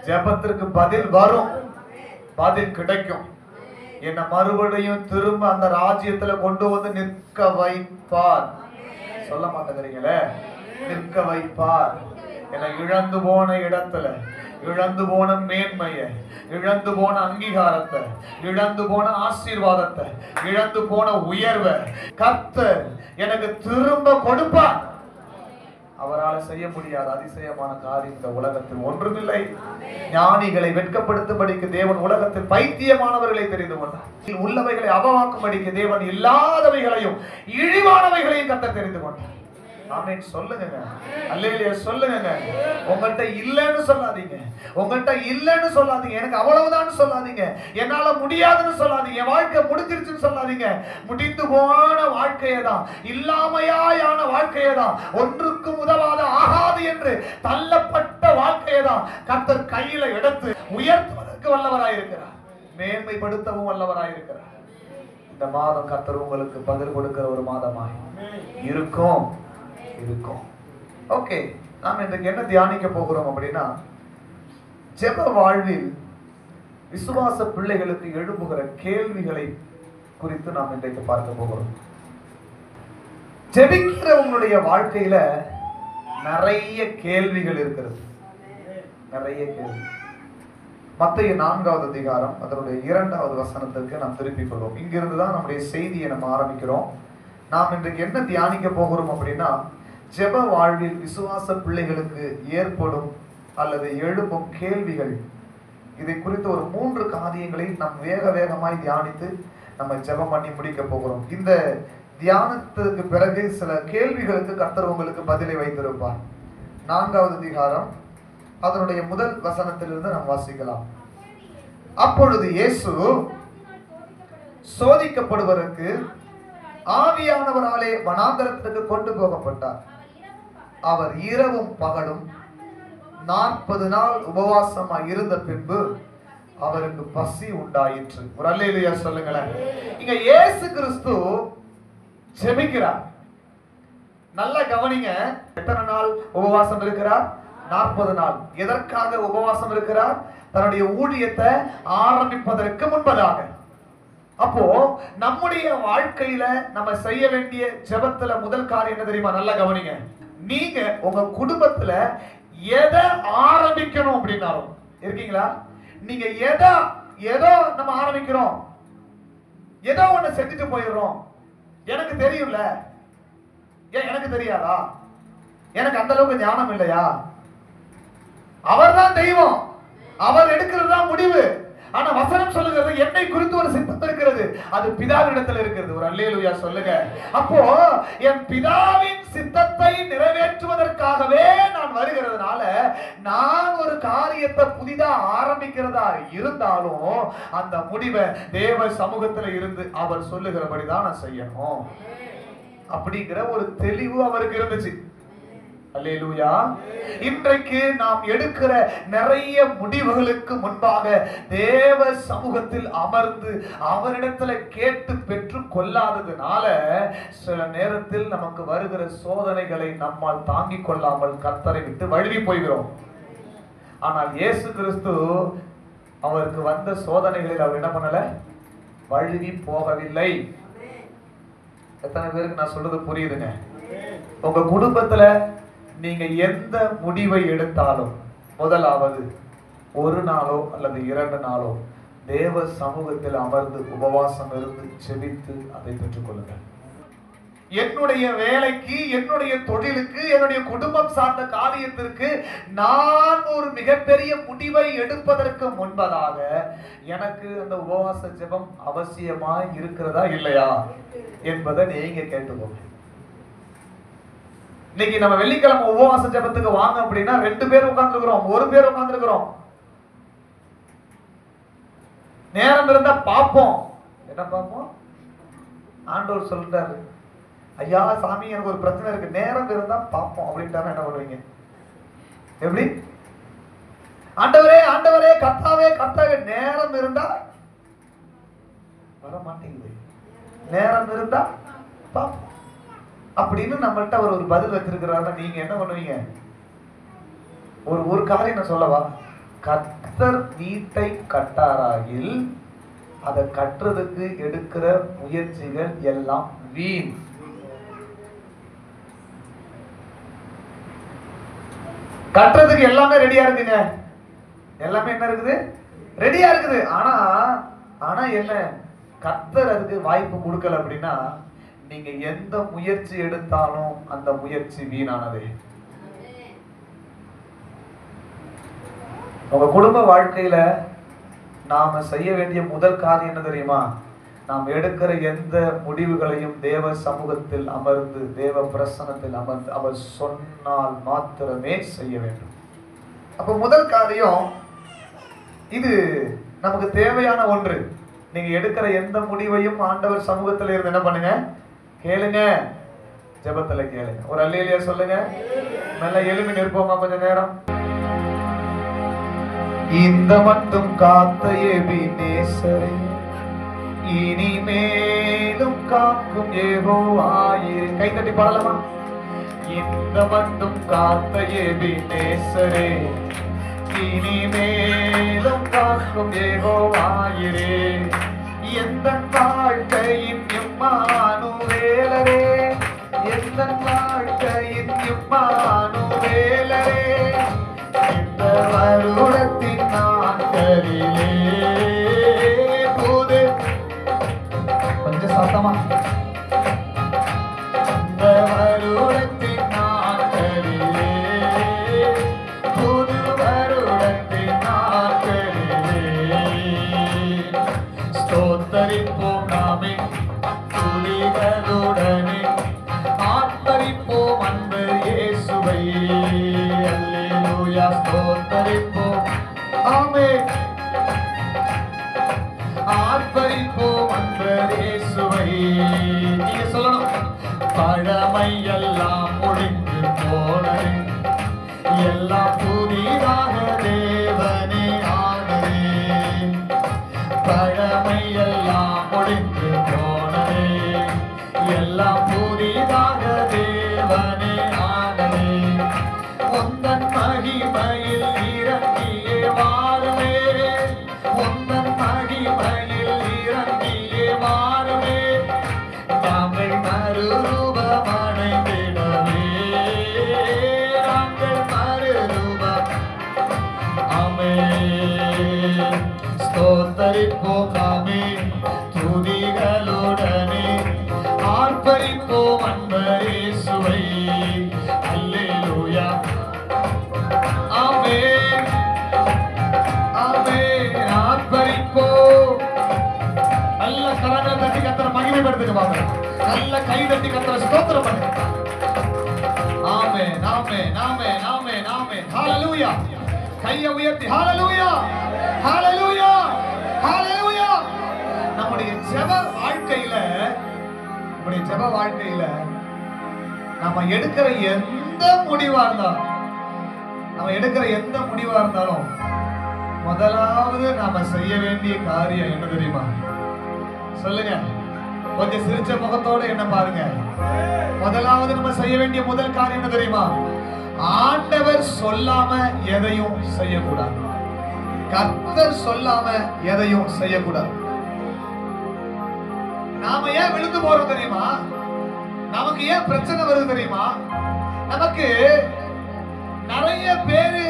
ஜெபத்திற்கு பதில் வரும், பதில் கிடைக்கும். என்ன மறுபடியும் திரும்ப அந்த ராஜ்யத்துல கொண்டு வந்து நிற்க வைப்பார். சொல்ல மாட்டேங்கிறீங்களே, நிற்க வைப்பார். என இழந்து போன இடத்துல, இழந்து போன மேன்மைய, இழந்து போன அங்கீகாரத்தை, இழந்து போன ஆசீர்வாதத்தை, இழந்து போன உயர்வை கர்த்தர் எனக்கு திரும்ப கொடுப்பார். அவரால் செய்ய முடியாத அதிசயமான காரியம் இந்த உலகத்தில் ஒன்றுமில்லை. ஞானிகளை வெட்கப்படுத்தும்படிக்கு தேவன் உலகத்தில் பைத்தியமானவர்களை தெரிந்து கொண்டார். உள்ளவைகளை அவமாக்கும்படிக்கு தேவன் இல்லாதவைகளையும் இழிவானவைகளையும் கர்த்தர் தெரிந்து கொண்டார். ஆமென் சொல்லுங்க. அல்லேலூயா சொல்லுங்க. உங்கள்கிட்ட இல்லைன்னு சொல்லாதீங்க, உங்கள்கிட்ட இல்லைன்னு சொல்லாதீங்க, எனக்கு அவ்வளவுதான் சொல்லாதீங்க, என்னால முடியாதுன்னு சொல்லாதீங்க, என் வாழ்க்கை முடிஞ்சிருச்சுன்னு சொல்லாதீங்க. முடிந்து போன வாழ்க்கையை தான், இல்லாமையான வாழ்க்கையை தான், ஒன்றுக்கும் உதவாத ஆகாது என்று தள்ளப்பட்ட வாழ்க்கையை தான் கர்த்தர் கையில எடுத்து உயர்த்துவதற்கு வல்லவராயிருக்கிறார், மேன்மைப்படுத்தவும் வல்லவராயிருக்கிறார். இந்த மாதம் கர்த்தர் உங்களுக்கு பதில் கொடுக்கிற ஒரு மாதமாய் இருக்கும். ஓகே, நாம் இன்றைக்கு என்ன தியானிக்க போகிறோம் அப்படின்னா, ஜெப வாழ்வில் விசுவாச பிள்ளைகளுக்கு எழுப்புகிற கேள்விகளை குறித்து நாம் இன்றைக்கு பார்க்க போகிறோம். ஜெபிக்கிறவங்களுடைய வாழ்க்கையில நிறைய கேள்விகள் இருக்கிறது, நிறைய கேள்வி. மத்தேயு 4வது அதிகாரம் அதனுடைய 2வது வசனத்திற்கு நாம் திருப்பிக் கொள்வோம். இங்கிருந்து தான் நம்முடைய செய்தியை நம்ம ஆரம்பிக்கிறோம். நாம் இன்றைக்கு என்ன தியானிக்க போகிறோம் அப்படின்னா, ஜெப வாழ்வில் விசுவாச பிள்ளைகளுக்கு ஏற்படும் அல்லது எழுப்பும் கேள்விகள். இதை குறித்து ஒரு 3 காரியங்களை நாம் வேகமாய் தியானித்து நம்ம ஜெபம் பண்ணி முடிக்க போகிறோம். இந்த தியானத்துக்கு பிறகு சில கேள்விகளுக்கு கர்த்தர் உங்களுக்கு பதிலை வைத்திருப்பார். 4வது அதிகாரம் அதனுடைய முதல் வசனத்திலிருந்து நாம் வாசிக்கலாம். அப்பொழுது இயேசு சோதிக்கப்படுவதற்கு ஆவியானவராலே வனாந்தரத்திற்கு கொண்டு போகப்பட்டார். அவர் இரவும் பகலும் 40 நாள் உபவாசமாய் இருந்த பின்பு அவருக்கு பசி உண்டாயிற்று. ஒரு அல்லேலூயா சொல்லுங்களேன். இங்க இயேசு கிறிஸ்து ஜெபிக்கிறார். நல்லா கவனிங்க. எத்தனை நாள் உபவாசம் இருக்கிறார்? 40 நாள். எதற்காக உபவாசம் இருக்கிறார்? தன்னுடைய ஊழியத்தை ஆரம்பிப்பதற்கு முன்பதாக. அப்போ நம்முடைய வாழ்க்கையில நம்ம செய்ய வேண்டிய ஜெபத்துல முதல் காரியம் என்ன தெரியுமா? நல்லா கவனிங்க. நீங்க உங்க குடும்பத்துல எதை ஆரம்பிக்கணும் அப்படின்னாலும் இருக்கீங்களா? நீங்க ஏதோ நம்ம ஆரம்பிக்கிறோம், ஏதோ ஒண்ணு செஞ்சுட்டு போயிடுறோம். எனக்கு தெரியும்ல, ஏன் எனக்கு தெரியாதா? எனக்கு அந்த அளவுக்கு ஞானம் இல்லையா? அவர்தான் தெய்வம், அவர் எடுக்கிறது தான் முடிவு. ஆனா வசனம் சொல்லுகிறது என்னை குறித்து ஒரு சித்தம் இருக்கிறது, அது பிதாவினிடத்தில் இருக்கிறது. ஒரு அல்லேலூயா சொல்லுங்க. அப்போ என் பிதாவின் சித்தத்தை நிறைவேற்றுவதற்காகவே நான் வருகிறதுனால நான் ஒரு காரியத்தை புதிதா ஆரம்பிக்கிறதா இருந்தாலும் அந்த முடிவை தேவ சமூகத்துல இருந்து அவர் சொல்லுகிறபடிதான் நான் செய்யணும் அப்படிங்கிற ஒரு தெளிவு அவருக்கு இருந்துச்சு. அல்லேலூயா. இன்றைக்கு நாம் எடுக்கிற நிறைய முடிவுகளுக்கு முன்பாக தேவ சமூகத்தில் அமர்ந்து அவரிடத்துல கேட்டு பெற்று கொள்ளாததுனால சில நேரத்தில் நமக்கு வருகிற சோதனைகளை நம்மால் தாங்கிக் கொள்ளாமல் கர்த்தரை விட்டு வழுவி போகிறோம். ஆனால் இயேசு கிறிஸ்து அவருக்கு வந்த சோதனைகளில் அவர் என்ன பண்ணல? வழுவி போகவில்லை. எத்தனை பேருக்கு நான் சொல்றது புரியுதுங்க? உங்க குடும்பத்துல நீங்க எந்த முடிவை எடுத்தாலும் முதலாவது ஒரு நாளோ அல்லது 2 நாளோ தேவ சமூகத்தில் அமர்ந்து உபவாசம் இருந்து செபித்து அதை பெற்றுக் கொள்ளுங்கள். என்னுடைய வேலைக்கு, என்னுடைய தொழிலுக்கு, என்னுடைய குடும்பம் சார்ந்த காரியத்திற்கு நான் ஒரு மிகப்பெரிய முடிவை எடுப்பதற்கு முன்பதாக எனக்கு அந்த உபவாச ஜெபம் அவசியமா இருக்கிறதா இல்லையா என்பதை நீங்க கேட்டுக்கோங்க. இன்னைக்கு நம்ம வெள்ளிக்கிழமை உபவாச ஜெபத்துக்கு வாங்க அப்படின்னா 2 பேர் உட்கார்ந்துருக்கிறோம், 1 பேர் உட்கார்ந்துருக்கிறோம். நேரம் இருந்தா பார்ப்போம். என்ன பார்ப்போம்? ஆண்டவர் சொல்றாரு, ஐயா சாமி எனக்கு ஒரு பிரச்சனை இருக்கு, நேரம் இருந்தா பார்ப்போம் அப்படின்ட்டாரு. என்ன பண்ணுவீங்க? எப்படி? ஆண்டவரே ஆண்டவரே கர்த்தாவே கர்த்தாவே, நேரம் இருந்தா வர மாட்டேங்குது, நேரம் இருந்தா பார்ப்போம் அப்படின்னு நம்மள்ட்ட அவர் ஒரு பதில் வச்சிருக்கிறாருன்னா நீங்க என்ன பண்ணுவீங்க? ஒரு காரியம் நான் சொல்லவா? கர்த்தர் வீட்டை கட்டாராகில் அதை கட்டுறதுக்கு எடுக்கிற முயற்சிகள் எல்லாம் வீண். கட்டுறதுக்கு எல்லாமே ரெடியா இருக்குங்க. எல்லாமே என்ன இருக்குது? ரெடியா இருக்குது. ஆனா என்ன, கர்த்தர் அதுக்கு வாய்ப்பு கொடுக்கல அப்படின்னா நீங்க எந்த முயற்சி எடுத்தாலும் அந்த முயற்சி வீணானது. உங்க குடும்ப வாழ்க்கையில நாம செய்ய வேண்டிய முதல் காரியம் என்ன தெரியுமா? நாம் எடுக்கிற எந்த முடிவுகளையும் தேவ சமூகத்தில் அமர்ந்து, தேவ பிரசன்னத்தில் அமர்ந்து அவர் சொன்னால் மாத்திரமே செய்ய வேண்டும். அப்ப முதல் காரியம் இது நமக்கு தேவையான ஒன்று. நீங்க எடுக்கிற எந்த முடிவையும் ஆண்டவர் சமூகத்தில் இருந்து என்ன பண்ணுங்க? கேளுங்க, ஜெபத்துல கேளுங்க. ஒரு அல்லேலூயா சொல்லுங்க. நல்ல எளிமை நிற்போமா கொஞ்ச நேரம். இந்த மட்டும் காத்த எபினேசரே, இனிமேலும் காக்கும் யெகோவாயே. கை தட்டி பாடலாமா? இந்த மட்டும் காத்த எபினேசரே, இனிமேலும் காக்கும் யெகோவாயே. எந்த வாழ்க்கையின் இம்மானுவேலரே, எந்த வாழ்க்கையின் இம்மானுவேலரே, இந்த வருடத்தின் நாட்களிலே புது, கொஞ்சம் சத்தமா, இந்த வருடத்தின் நாட்களிலே, புது வருடத்தின் நாட்களிலே ஸ்தோத்தரிப்போம் நாமே துதிகளுடனே, ஆர்ப்பரிப்போம் அன்பு இயேசுவை. அல்லேலூயா ஸ்தோத்தரிப்போம், ஆமென், ஆர்ப்பரிப்போம் அன்பு இயேசுவை. நீங்க சொல்லணும், பழமை எல்லாம் முடிந்து போனது, எல்லாம் புதிதாக தேவனே ஆனதே. பழமை எல்லாம் முடிந்து போனது, எல்லாம் புதிதாக தேவனே ஆனதே. உந்தன் மகிமையில் இறங்கியே வாருமே, உந்தன் மகிமையில் இறங்கியே வாருமே. நாங்கள் மறுரூபமடைந்திடவே, நாங்கள் மறுரூபம், ஆமென். ஸ்தோத்தரிப்போம் நாமே துதிகளுடனே, ஆர்ப்பரிப்போம் அன்பு இயேசுவை. அல்லேலூயா, ஆமென், ஆமென். ஆர்ப்பரிப்போம். நல்ல கரங்களை தட்டி கர்த்தரை மகிமைப்படுத்துங்க பாருங்க. நல்ல கை தட்டி கர்த்தரை ஸ்தோத்திரம் பண்ணுங்க. ஆமென், ஆமென், ஆமென், ஆமென், ஆமென். ஹalleluya. கையை உயர்த்தி ஹalleluya, ஹalleluya, ஹalleluya. நம்முடைய ஜெப வாழ்க்கையில, நம்முடைய ஜெப வாழ்க்கையில நாம எடுக்கிற எந்த முடிவா இருந்தாலும், நம்ம எடுக்கிற எந்த முடிவா இருந்தாலும் முதலாவது நாம செய்ய வேண்டிய காரியம் என்ன தெரியுமா? சொல்லுங்க, கொஞ்சம் சிரிச்ச முகத்தோட என்ன பாருங்க. முதலாவது நம்ம செய்ய வேண்டிய முதல் காரியம் என்ன தெரியுமா? ஆண்டவர் சொல்லாம எதையும் செய்யக்கூடாது. கர்த்தர் சொல்லாம எதையும் செய்யக்கூடாது. நாம ஏன் விழுந்து போறோம் தெரியுமா? நமக்கு ஏன் பிரச்சனை வருது தெரியுமா? நமக்கு நிறைய பேரு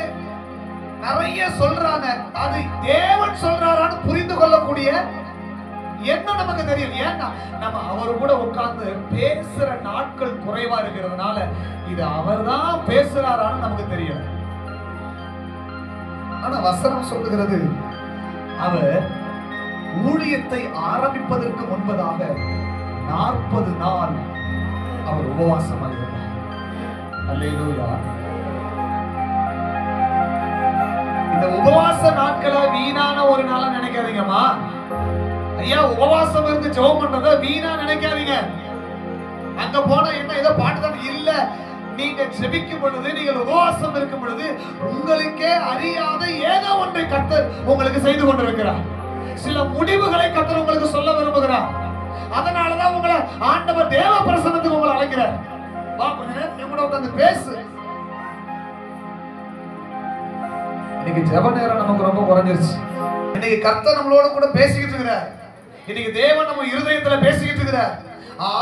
நிறைய சொல்றாங்க, அது தேவன் சொல்றாரான்னு புரிந்து கொள்ளக்கூடிய என்ன நமக்கு தெரியும். ஏன்னா நம்ம அவரு கூட உட்கார்ந்து பேசுற நாட்கள் குறைவா இருக்கிறதுனால இது அவர்தான் பேசுறாரான்னு நமக்கு தெரியும். ஆனா வசனம் சொல்லுகிறது, அவர் ஊழியத்தை ஆரம்பிப்பதற்கு முன்பதாக 40 நாள் அவர் உபவாசமாக இருந்தார். அல்லேலூயா. இந்த உபவாச நாட்களை வீணான ஒரு நாளா நினைக்காதீங்கம்மா. ஐயா, உபவாசம் இருந்து ஜெபம் பண்றத வீணா நினைக்காதீங்க. அங்க போனா என்ன ஏதோ பாட்டுதான் இல்ல. நீங்க ஜெபிக்கும் பொழுது, நீங்கள் உபவாசம் இருக்கும் பொழுது உங்களுக்கே அறியாத ஏதோ ஒன்றை கர்த்தர் உங்களுக்கு செய்து கொண்டிருக்கிறார். சில முடிவுகளை கர்த்தர் உங்களுக்கு சொல்ல விரும்புகிறார். அதனாலதான் உங்களை ஆண்டவர் தேவ பிரசன்னத்துக்கு உங்களை அழைக்கிறார். வா, கொஞ்ச நேரம் என் கூட உட்கார்ந்து பேசு. இன்னைக்கு ஜெப நேரம் நமக்கு ரொம்ப குறைஞ்சிருச்சு. இன்னைக்கு கர்த்தர் நம்மளோட கூட பேசிக்கிட்டு இருக்கிறார். இன்னைக்கு தேவன் நம்ம இருதயத்துல பேசிக்கிட்டு இருக்கிறார்.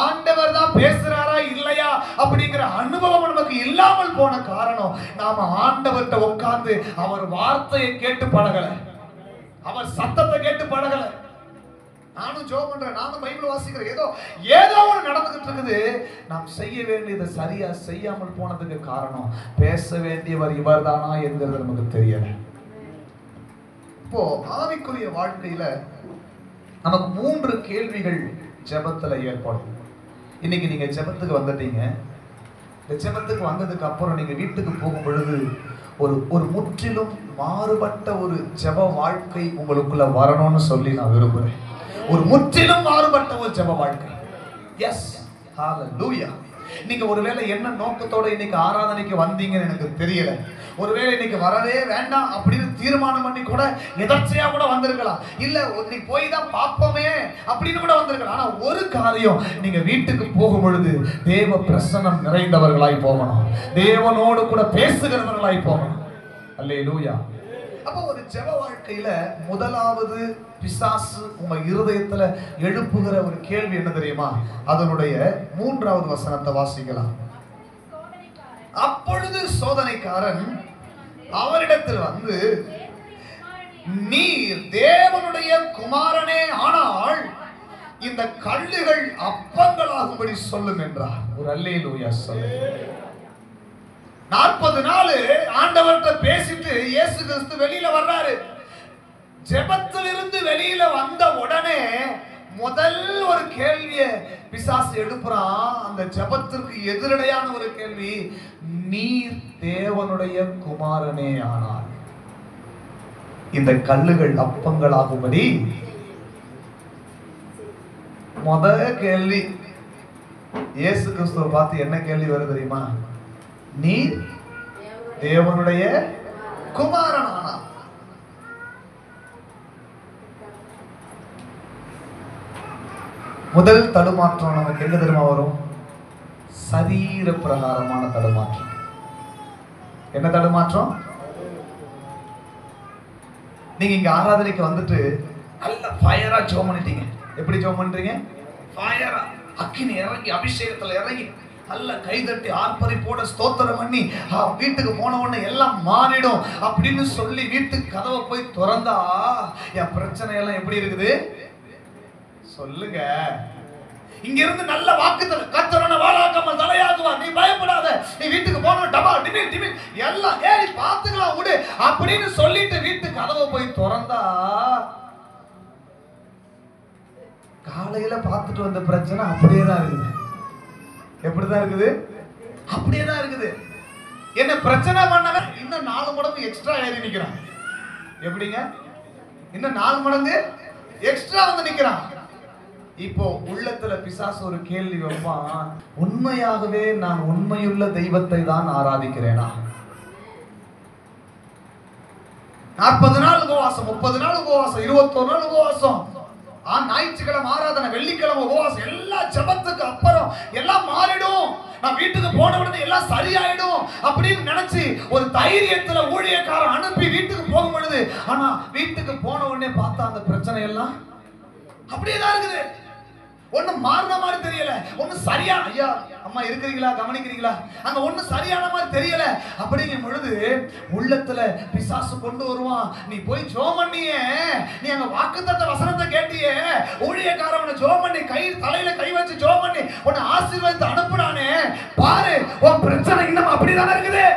ஆண்டவர் தான் பேசுறாரா இல்லையா அப்படிங்கிற அனுபவம் நமக்கு இல்லாமல் போன காரணம் நாம ஆண்டவர்கிட்ட உட்கார்ந்து அவர் வார்த்தையை கேட்டு பழகல, அவர் சத்தத்தை கேட்டு பழகல. நானும் ஜெபம் பண்றேன், நானும் பைபிள் வாசிக்கிறேன், ஏதோ ஒரு நடந்துகிட்டு இருக்குது. நாம் செய்ய வேண்டியதை சரியா செய்யாமல் போனதுக்கு காரணம் பேச வேண்டியவர் இவர் தானா என்கிறது நமக்கு தெரியல. இப்போ ஆவிக்குரிய வாழ்க்கையில நமக்கு 3 கேள்விகள் ஜெபத்துல ஏற்படும். இன்னைக்கு நீங்க ஜெபத்துக்கு வந்துட்டீங்க. இந்த ஜெபத்துக்கு வந்ததுக்கு அப்புறம் நீங்க வீட்டுக்கு போகும் பொழுது ஒரு முற்றிலும் மாறுபட்ட ஒரு ஜெப வாழ்க்கை உங்களுக்குள்ள வரணும்னு சொல்லி நான் விரும்புறேன். ஒரு முற்றிலும் மாறுபட்ட ஒரு ஜெப வாழ்க்கை. எஸ், ஹalleluya. நீங்க ஒருவேளை என்ன நோக்கத்தோட இன்னைக்கு ஆராதனைக்கு வந்தீங்கன்னு எனக்கு தெரியல. ஒருவேளை இன்னைக்கு வரவே வேண்டாம் அப்படின்னு தீர்மானம் பண்ணி கூட எதர்ச்சியா கூட வந்திருக்கலாம். இல்ல இன்னைக்கு போய் தான் பார்ப்போமே அப்படின்னு கூட வந்திருக்கலாம். ஆனா ஒரு காரியம், நீங்க வீட்டுக்கு போகும் பொழுது தேவ பிரசன்னம் நிறைந்தவர்களாய் போகணும், தேவனோடு கூட பேசுகிறவர்களாய் போகணும். அல்லேலூயா. அப்போ ஒரு ஜெப வாழ்க்கையில முதலாவது பிசாசு உங்க இருதயத்துல எழுப்புகிற ஒரு கேள்வி என்ன தெரியுமா? அதனுடைய 3வது வசனத்தை வாசிக்கலாம். அப்பொழுது சோதனைக்காரன் அவரிடத்தில் வந்து, நீர் தேவனுடைய குமாரனே ஆனால் இந்த கல்லுகள் அப்பங்களாகும்படி சொல்லும் என்றார். ஒரு அல்லேலூயா சொல்லுங்க. 40 நாள் ஆண்டவர்கிட்ட பேசிட்டு இயேசு கிறிஸ்து வெளியில வர்றாரு. ஜெபத்திலிருந்து வெளியில வந்த உடனே முதல் ஒரு கேள்வியை பிசாசு எழுப்புறான். அந்த ஜெபத்திற்கு எதிரடையான ஒரு கேள்வி, நீர் தேவனுடைய குமாரனே ஆனால் இந்த கல்லுகள் அப்பங்களாகும்படி. முதல் கேள்வி இயேசு கிறிஸ்துவை பார்த்து என்ன கேள்வி வருது தெரியுமா? நீர் தேவனுடைய குமாரன் ஆனா. முதல் தடுமாற்றம் நமக்கு என்ன தெரியுமா வரும்? சரீர பிரகாரமான தடுமாற்றம். என்ன தடுமாற்றம்? நீங்க இங்க ஆராதனைக்கு வந்துட்டு நல்ல ஃபயரா ஜெபம் பண்ணிட்டீங்க. எப்படி ஜெபம் பண்றீங்க? ஃபயரா, அக்கினி இறங்கி அபிஷேகத்துல இறங்கி நல்ல கைதட்டி ஆர்ப்பரிப்போட ஸ்தோத்திரம் பண்ணி வீட்டுக்கு போன உடனே எல்லாம் மாறிடும் அப்படின்னு சொல்லி வீட்டுக்கு கதவை போய் திறந்தா என் பிரச்சனை எல்லாம் எப்படி இருக்குது சொல்லுங்க. இங்க இருந்து நல்ல வாக்குத்தல கர்த்தரன வாளாக்காம தலையாகுவா, நீ பயப்படாத, நீ வீட்டுக்கு போன டபா டிமில் டிமில் எல்லாம் ஏறி பாத்துக்கலாம் விடு அப்படின்னு சொல்லிட்டு வீட்டுக்கு கதவை போய் திறந்தா காலையில பார்த்துட்டு வந்த பிரச்சனை அப்படியே தான் இருக்குது. எப்படிதான் இருக்குது? அப்படியே தான் இருக்குது. என்ன பிரச்சனை பண்ணவன் இன்னும் 4 மடங்கு எக்ஸ்ட்ரா ஏறி நிக்கிறான். எப்படிங்க? இன்னும் 4 மடங்கு எக்ஸ்ட்ரா வந்து நிக்கிறான். இப்போ உள்ளத்துல பிசாசு ஒரு கேள்வி வைப்பான், உண்மையாகவே நான் உண்மையுள்ள தெய்வத்தை தான் ஆராதிக்கிறேனா? 40 நாள் உபவாசம், 30 நாள் உபவாசம், 21 நாள் உபவாசம், ஞாயிற்றுக்கிழமை ஆராதனை, வெள்ளிக்கிழமை உபவாசம், எல்லா ஜெபத்துக்கு அப்புறம் எல்லாம் மாறிடும், நான் வீட்டுக்கு போன உடனே எல்லாம் சரியாயிடும் அப்படின்னு நினைச்சு ஒரு தைரியத்துல ஊழியக்காரன் அனுப்பி வீட்டுக்கு போகும் பொழுது, ஆனா வீட்டுக்கு போன உடனே பார்த்தா அந்த பிரச்சனை எல்லாம் அப்படியேதான் இருக்குது. ஒண்ணும் மாறின மாதிரி தெரியல, ஒன்னும் சரியான, ஐயா அம்மா இருக்கிறீங்களா கவனிக்கிறீங்களா, அங்க ஒன்னும் சரியான மாதிரி தெரியல. அப்படிங்கும் பொழுது உள்ளத்துல பிசாசு கொண்டு வருவான், நீ போய் ஜெபம் பண்ணியே, நீ அங்க வாக்குத்தத்த வசனத்தை கேட்டியே, ஊழியக்காரவனை ஜெபம் பண்ணி தலையில கை வச்சு ஜெபம் பண்ணி உன்னை ஆசீர்வாதத்தை அனுப்புறானே, பாரு உன் பிரச்சனை இன்னும் அப்படிதானே இருக்குது,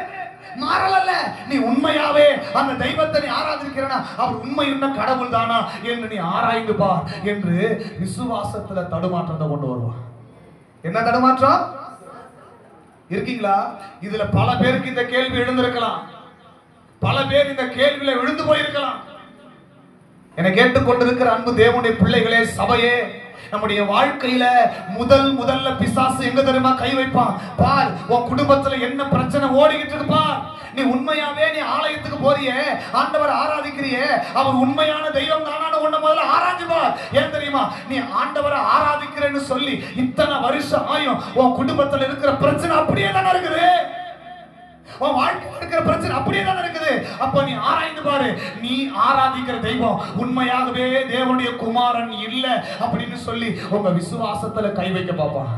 மாறல. நீ உண்மையாவே அந்த தெய்வத்தை நீ ஆராதிக்கிறனா, அவர் உண்மையுள்ள கடவுள் தானா என்று நீ ஆராய்ந்து பார் என்று விசுவாசத்துல தடுமாற்றத்தை கொண்டு வருவான். என்ன தடுமாற்றம் இருக்கீங்களா? இதுல பல பேருக்கு இந்த கேள்வி எழுந்திருக்கலாம், பல பேர் இந்த கேள்வியில விழுந்து போயிருக்கலாம். என்னை கேட்டுக்கொண்டிருக்கிற அன்பு தேவனுடைய பிள்ளைகளே, சபையே, நம்முடைய வாழ்க்கையில முதல்ல பிசாசு எங்க தெரியுமா கை வைப்பான்? பார், உன் குடும்பத்துல என்ன பிரச்சனை ஓடிக்கிட்டு இருக்கு பார். நீ உண்மையாவே நீ ஆலயத்துக்கு போறியே, ஆண்டவர் ஆராதிக்கிறியே, அவர் உண்மையான தெய்வம் தானான்னு ஒண்ணு முதல்ல ஆராய்ஞ்சு பார். ஏன் தெரியுமா? நீ ஆண்டவரை ஆராதிக்கிறேன்னு சொல்லி இத்தனை வருஷம் ஆயும் உன் குடும்பத்துல இருக்கிற பிரச்சனை அப்படியே தானே இருக்குது. உன் வாழ்க்கையில் இருக்கிற பிரச்சனை அப்படியே தான் இருக்குது. அப்ப நீ ஆராய்ந்து பாரு, நீ ஆராதிக்கிற தெய்வம் உண்மையாகவே தேவனுடைய குமாரன் இல்ல அப்படின்னு சொல்லி உங்க விசுவாசத்துல கை வைக்க பாப்பான்.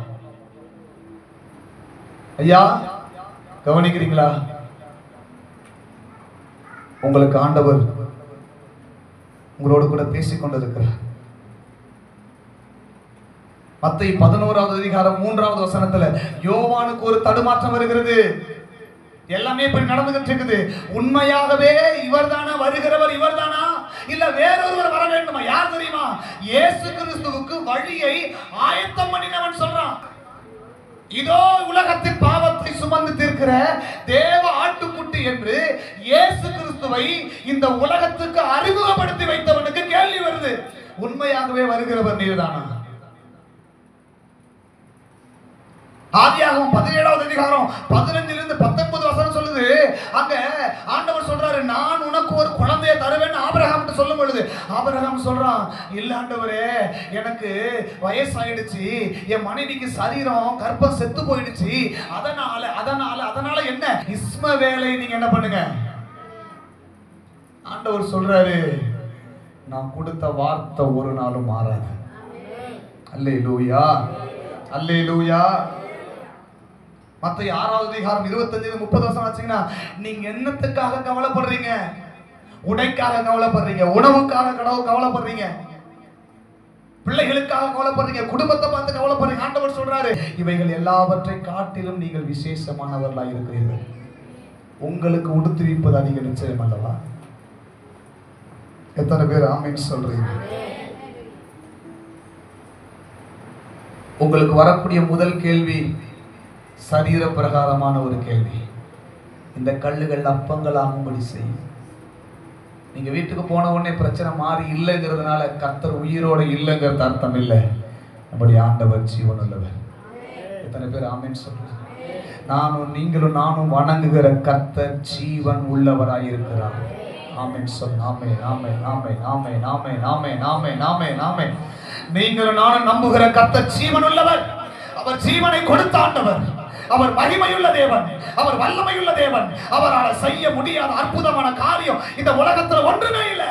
ஐயா கவனிக்கிறீங்களா? உங்களுக்கு ஆண்டவர் உங்களோடு கூட பேசிக் கொண்டிருக்கிறார். மத்தேயு 11வது அதிகாரம் 3வது வசனத்துல யோவானுக்கு ஒரு தடுமாற்றம் வருகிறது. எல்லாமே இப்படி நடந்துகிட்டு இருக்குது. உண்மையாகவே இவர்தானா வருகிறவர், இவர்தானா இல்ல வேறொருவர் வர வேண்டுமா? யார் தெரியுமா? இயேசு கிறிஸ்துவுக்கு வழியை ஆயத்தம் பண்ணினவன் சொல்றான். இதோ உலகத்தின் பாவத்தை சுமந்து தீர்க்கிற தேவ ஆட்டுக்குட்டி என்று இயேசு கிறிஸ்துவை இந்த உலகத்துக்கு அறிமுகப்படுத்தி வைத்தவனுக்கு கேள்வி வருது. உண்மையாகவே வருகிறவர் நீர்தானா? ஆதியாகமம் 17வது அதிகாரம் 15லிருந்து 19 வசனம் சொல்லுது. அங்க ஆண்டவர் சொல்றாரு, நான் உனக்கு ஒரு குழந்தையை தருவேன்னு ஆபிரகாம் சொல்லும் பொழுது ஆபிரகாம் சொல்றான், இல்ல ஆண்டவரே, எனக்கு வயசாயிடுச்சு, என் மனைவிக்கு சரீரம் கர்ப்பம் செத்து போயிடுச்சு, அதனால என்ன இஸ்மவேலை நீங்க என்ன பண்ணுங்க. ஆண்டவர் சொல்றாரு, நான் கொடுத்த வார்த்தை ஒரு நாளும் மாறாது. அல்லேலூயா, அல்லேலூயா. மத்தேயு 6வது அதிகாரம் 25-30 வசனம் வச்சீங்கன்னா, நீங்க என்னத்துக்காக கவலைப்படுறீங்க? உடைக்காக கவலைப்படுறீங்க, உணவுக்காக கவலைப்படுறீங்க, பிள்ளைகளுக்காக கவலைப்படுறீங்க, குடும்பத்தை பார்த்து கவலைப்படுறீங்க. ஆண்டவர் சொல்றாரு, இவைகள் எல்லாவற்றை காட்டிலும் நீங்கள் விசேஷமானவர்களாக இருக்கிறீர்கள். உங்களுக்கு உடுத்துவிப்பது அதிக நிச்சயம் அல்லவா? எத்தனை பேர் ஆமென் சொல்றீங்க? உங்களுக்கு வரக்கூடிய முதல் கேள்வி சரீர பிரகாரமான ஒரு கேள்வி. இந்த கல்லுகள் அப்பங்கள் ஆகும்படி செய்யும். நீங்க வீட்டுக்கு போன உடனே பிரச்சனை மாறி இல்லைங்கிறதுனால கர்த்தர் உயிரோட இல்லைங்கிறது அர்த்தம் இல்லை. நம்முடைய ஆண்டவர் ஜீவன் உள்ளவர். எத்தனை பேர் ஆமென் சொல்றீங்க? நீங்களும் வணங்குகிற கர்த்தர் ஜீவன் உள்ளவராயிருக்கிறார். ஆமென் சொல். ஆமென், ஆமென், ஆமென், ஆமென், ஆமென், ஆமென், ஆமென், ஆமென், ஆமென். நீங்களும் நானும் நம்புகிற கர்த்தர் ஜீவன் உள்ளவர். அவர் ஜீவனை கொடுத்த ஆண்டவர். அவர் மகிமையுள்ள தேவன், அவர் வல்லமையுள்ள தேவன். அவரால் செய்ய முடியாத அற்புதமான காரியம் இந்த உலகத்துல ஒன்றுமே இல்லை.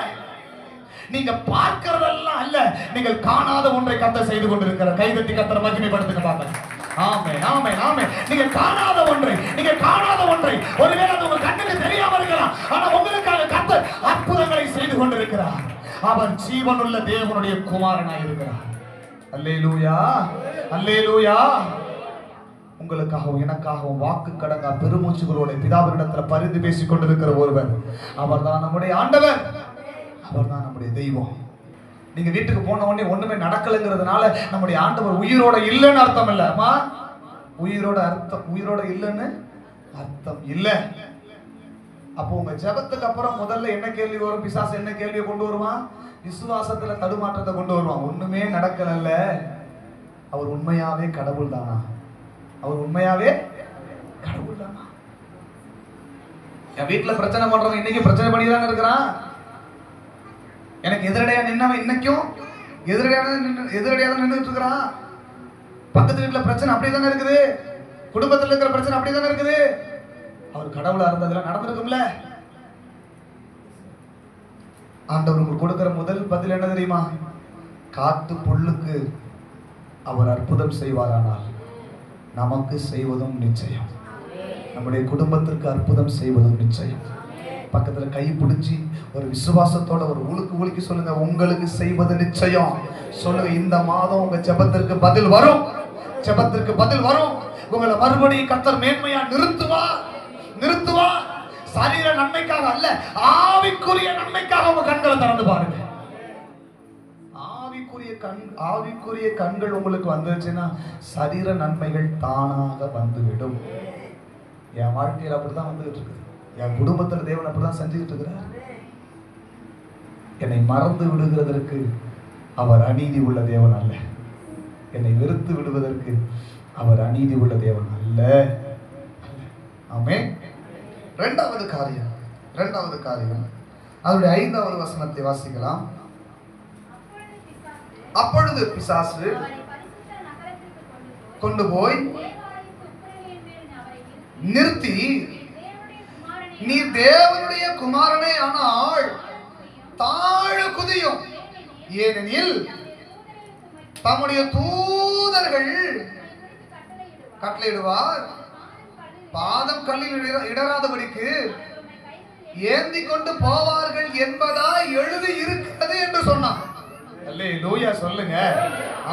நீங்க பார்க்கிறதெல்லாம் அல்ல, நீங்கள் காணாத ஒன்றை கர்த்தர் செய்து கொண்டிருக்கிறார். கைதட்டி கர்த்தரை மகிமைப்படுத்துங்க பாருங்க. ஆமென், ஆமென், ஆமென். நீங்க காணாத ஒன்றை ஒருவேளை அது உங்க கண்ணுக்கு தெரியாம இருக்கலாம், ஆனா உங்களுக்காக கர்த்தர் அற்புதங்களை செய்து கொண்டிருக்கிறார். அவர் ஜீவனுள்ள தேவனுடைய குமாரனாய் இருக்கிறார். அல்லேலூயா, அல்லேலூயா. உங்களுக்காகவும் எனக்காகவும் வாக்கு கடங்கா பெருமூச்சுகளோட பிதாவினிடத்தில் பரிந்து பேசிக் கொண்டிருக்கிற ஒருவர், அவர்தான் நம்முடைய ஆண்டவர், அவர்தான் நம்முடைய தெய்வம். நீங்க வீட்டுக்கு போன உடனே ஒண்ணுமே நடக்கலைங்கிறதுனால நம்முடைய ஆண்டவர் உயிரோட இல்லைன்னு அர்த்தம் இல்ல. அம்மா, உயிரோட இல்லைன்னு அர்த்தம் இல்ல. அப்போ உங்க ஜெபத்துக்கு அப்புறம் முதல்ல என்ன கேள்வி வரும்? பிசாசு என்ன கேள்வியை கொண்டு வருவான்? விசுவாசத்துல தடுமாற்றத்தை கொண்டு வருவான். ஒண்ணுமே நடக்கல, அவர் உண்மையாவே கடவுள் தானா? அவர் உண்மையாவே கடவுள் தானா? என் வீட்டுல பிரச்சனை பண்றவன் இன்னைக்கு பிரச்சனை பண்ணிதான் இருக்கிறான். எனக்கு எதிரடையா நின்னவன் இன்னைக்கும் எதிரடையாக நின்றுட்டு இருக்கிறான். பக்கத்து வீட்டுல பிரச்சனை அப்படியே இருக்குது, குடும்பத்தில் இருக்கிற பிரச்சனை அப்படியே இருக்குது. அவர் கடவுளா இருந்ததுல நடந்திருக்கும்ல. ஆண்டவர் உங்களுக்கு கொடுக்கிற முதல் பதில் என்ன தெரியுமா? காட்டு புல்லுக்கு அவர் அற்புதம் செய்வாரானால் நமக்கு செய்வதும் நிச்சயம். நம்முடைய குடும்பத்திற்கு அற்புதம் செய்வதும் நிச்சயம். பக்கத்துல கை பிடிச்சி ஒரு விசுவாசத்தோட ஒரு உலுக்கு சொல்லுங்க, உங்களுக்கு செய்வது நிச்சயம். சொல்லுங்க, இந்த மாதம் உங்க ஜெபத்திற்கு பதில் வரும், ஜெபத்திற்கு பதில் வரும். உங்களை மறுபடியும் கர்த்தர் மேன்மையா நிறுத்துவா. சரீர நன்மைக்காக அல்ல, ஆவிக்குரிய நன்மைக்காக உங்க கண்களை திறந்து பாருங்க. ஆவிக்குரிய கண்கள் உங்களுக்கு வந்துச்சுன்னா சரீர நன்மைகள் தானாக வந்துவிடும். என் வாழ்க்கையில் அப்படிதான் வந்துகிட்டு இருக்கு. என் குடும்பத்தில் தேவன் அப்படிதான் செஞ்சுக்கிட்டு இருக்கிறார். என்னை மறந்து விடுகிறதற்கு அவர் அநீதி உள்ள தேவன் அல்ல. என்னை வெறுத்து விடுவதற்கு அவர் அநீதி உள்ள தேவன் அல்ல. ஆமென். இரண்டாவது காரியம் அவருடைய 5வது வசனத்தை வாசிக்கலாம். அப்பொழுது பிசாசு கொண்டு போய் நிறுத்தி நீ தேவனுடைய குமாரனே ஆனால் தாழ் குதியும், ஏனெனில் தம்முடைய தூதர்கள் கட்டளையிடுவார், பாதம் கல்லில் இடராதபடிக்கு ஏந்தி கொண்டு போவார்கள் என்பதாய் எழுதி இருக்கிறது என்று சொன்னான். அல்லேலூயா சொல்லுங்க,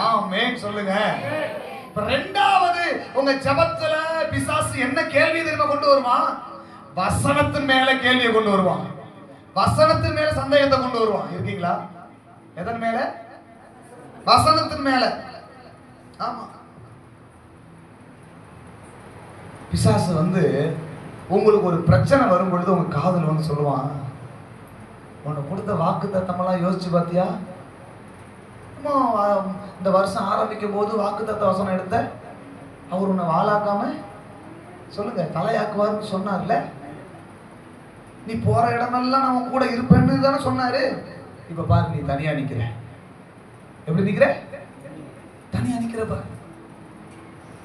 ஆமென் சொல்லுங்க. இரண்டாவது உங்க ஜெபத்துல பிசாசு என்ன கேள்வி தெரியுமா கொண்டு வருவான்? வசனத்தின் மேல கேள்வியை கொண்டு வருவான், வசனத்தின் மேல சந்தேகத்தை கொண்டு வருவான். இருக்கீங்களா? எதன் மேல? வசனத்தின் மேல. ஆமா, பிசாசு உங்களுக்கு ஒரு பிரச்சனை வரும் பொழுது உங்க காதுல சொல்லுவான், உனக்கு கொடுத்த வாக்கு தத்தமெல்லாம் யோசிச்சு பாத்தியா? இந்த வருஷம் ஆரம்பிக்கும் போது வாக்கு தத்த வசனம் எடுத்த அவர் உன்னை வாழாக்காம சொல்லுங்க தலையாக்குவார்னு சொன்னார்ல, நீ போற இடமெல்லாம் நான் கூட இருப்பேன்னு தானே சொன்னாரு. இப்ப பாரு, நீ தனியா நிக்கிற. எப்படி நிக்கிற? தனியா நிக்கிற பாரு.